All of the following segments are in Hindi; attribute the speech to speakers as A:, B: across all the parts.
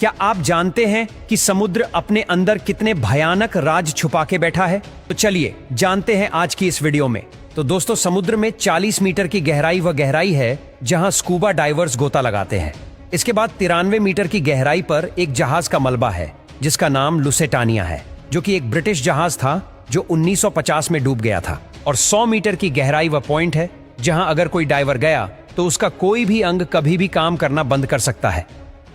A: क्या आप जानते हैं कि समुद्र अपने अंदर कितने भयानक राज छुपा के बैठा है? तो चलिए जानते हैं आज की इस वीडियो में। तो दोस्तों, समुद्र में 40 मीटर की गहराई है जहां स्कूबा डाइवर्स गोता लगाते हैं। इसके बाद 93 मीटर की गहराई पर एक जहाज का मलबा है जिसका नाम लुसेटानिया है, जो कि एक ब्रिटिश जहाज था जो 1950 में डूब गया था। और 100 मीटर की गहराई वह पॉइंट है जहां अगर कोई डाइवर गया तो उसका कोई भी अंग कभी भी काम करना बंद कर सकता है।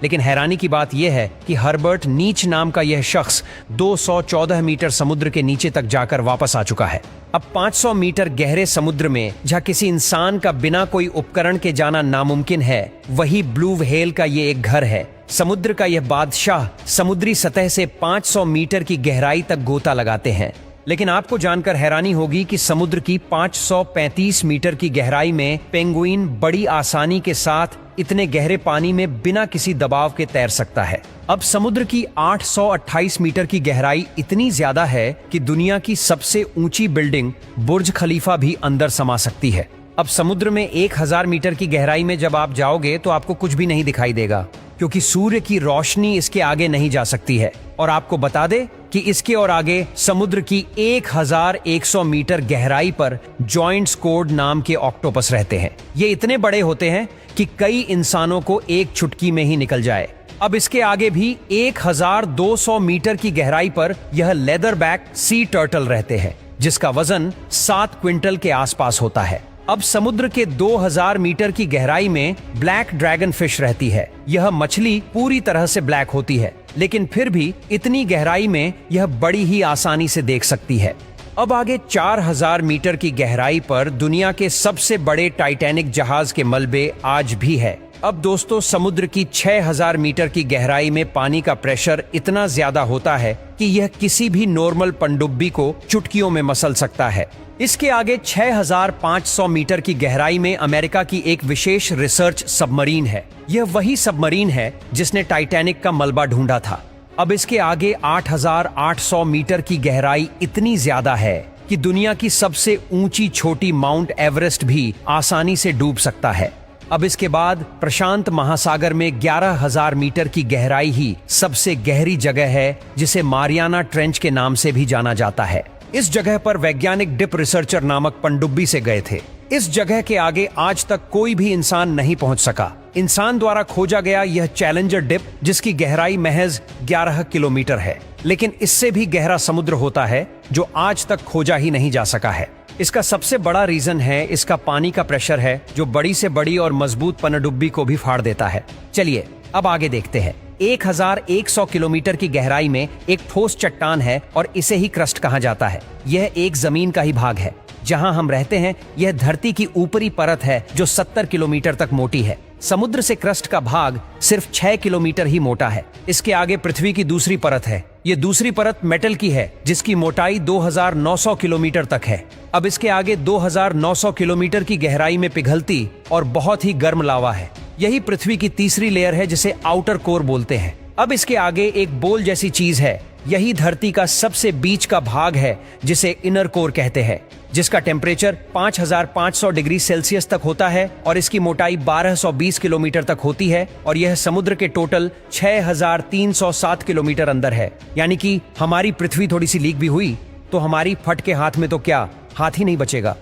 A: लेकिन हैरानी की बात यह है कि हर्बर्ट नीच नाम का यह शख्स 214 मीटर समुद्र के नीचे तक जाकर वापस आ चुका है। अब 500 मीटर गहरे समुद्र में जहां किसी इंसान का बिना कोई उपकरण के जाना नामुमकिन है, वही ब्लू व्हेल का ये एक घर है। समुद्र का यह बादशाह समुद्री सतह से 500 मीटर की गहराई तक गोता लगाते हैं। लेकिन आपको जानकर हैरानी होगी कि समुद्र की 535 मीटर की गहराई में पेंगुइन बड़ी आसानी के साथ इतने गहरे पानी में बिना किसी दबाव के तैर सकता है। अब समुद्र की 828 मीटर की गहराई इतनी ज्यादा है कि दुनिया की सबसे ऊंची बिल्डिंग बुर्ज खलीफा भी अंदर समा सकती है। अब समुद्र में 1000 मीटर की गहराई में जब आप जाओगे तो आपको कुछ भी नहीं दिखाई देगा, क्योंकि सूर्य की रोशनी इसके आगे नहीं जा सकती है। और आपको बता दे कि इसके और आगे समुद्र की 1100 मीटर गहराई पर जॉइंट स्क्वॉड नाम के ऑक्टोपस रहते हैं। ये इतने बड़े होते हैं कि कई इंसानों को एक चुटकी में ही निकल जाए। अब इसके आगे भी 1200 मीटर की गहराई पर यह लेदरबैक सी टर्टल रहते हैं, जिसका वजन 7 क्विंटल के आसपास होता है। अब समुद्र के 2000 मीटर की गहराई में ब्लैक ड्रैगन फिश रहती है। यह मछली पूरी तरह से ब्लैक होती है, लेकिन फिर भी इतनी गहराई में यह बड़ी ही आसानी से देख सकती है। अब आगे 4000 मीटर की गहराई पर दुनिया के सबसे बड़े टाइटैनिक जहाज के मलबे आज भी है। अब दोस्तों, समुद्र की 6000 मीटर की गहराई में पानी का प्रेशर इतना ज्यादा होता है कि यह किसी भी नॉर्मल पनडुब्बी को चुटकियों में मसल सकता है। इसके आगे 6500 मीटर की गहराई में अमेरिका की एक विशेष रिसर्च सबमरीन है। यह वही सबमरीन है जिसने टाइटैनिक का मलबा ढूंढा था। अब इसके आगे 8800 मीटर की गहराई इतनी ज्यादा है कि दुनिया की सबसे ऊंची छोटी माउंट एवरेस्ट भी आसानी से डूब सकता है। अब इसके बाद प्रशांत महासागर में 11000 मीटर की गहराई ही सबसे गहरी जगह है, जिसे मारियाना ट्रेंच के नाम से भी जाना जाता है। इस जगह पर वैज्ञानिक डिप रिसर्चर नामक पनडुब्बी से गए थे। इस जगह के आगे आज तक कोई भी इंसान नहीं पहुंच सका। इंसान द्वारा खोजा गया यह चैलेंजर डिप, जिसकी गहराई महज 11 किलोमीटर है, लेकिन इससे भी गहरा समुद्र होता है जो आज तक खोजा ही नहीं जा सका है। इसका सबसे बड़ा रीजन है इसका पानी का प्रेशर है, जो बड़ी से बड़ी और मजबूत पनडुब्बी को भी फाड़ देता है। चलिए अब आगे देखते हैं। 1100 किलोमीटर की गहराई में एक ठोस चट्टान है और इसे ही क्रस्ट कहा जाता है। यह एक जमीन का ही भाग है। जहां हम रहते हैं यह धरती की ऊपरी परत है जो 70 किलोमीटर तक मोटी है। समुद्र से क्रस्ट का भाग सिर्फ 6 किलोमीटर ही मोटा है। इसके आगे पृथ्वी की दूसरी परत है। ये दूसरी परत मेटल की है, जिसकी मोटाई 2900 किलोमीटर तक है। अब इसके आगे 2900 किलोमीटर की गहराई में पिघलती और बहुत ही गर्म लावा है। यही पृथ्वी की तीसरी लेयर है, जिसे आउटर कोर बोलते हैं। अब इसके आगे एक बोल जैसी चीज है। यही धरती का सबसे बीच का भाग है, जिसे इनर कोर कहते हैं, जिसका टेम्परेचर 5500 डिग्री सेल्सियस तक होता है और इसकी मोटाई 1220 किलोमीटर तक होती है। और यह समुद्र के टोटल 6307 किलोमीटर अंदर है। यानी कि हमारी पृथ्वी थोड़ी सी लीक भी हुई तो हमारी फट के हाथ में तो क्या, हाथ ही नहीं बचेगा।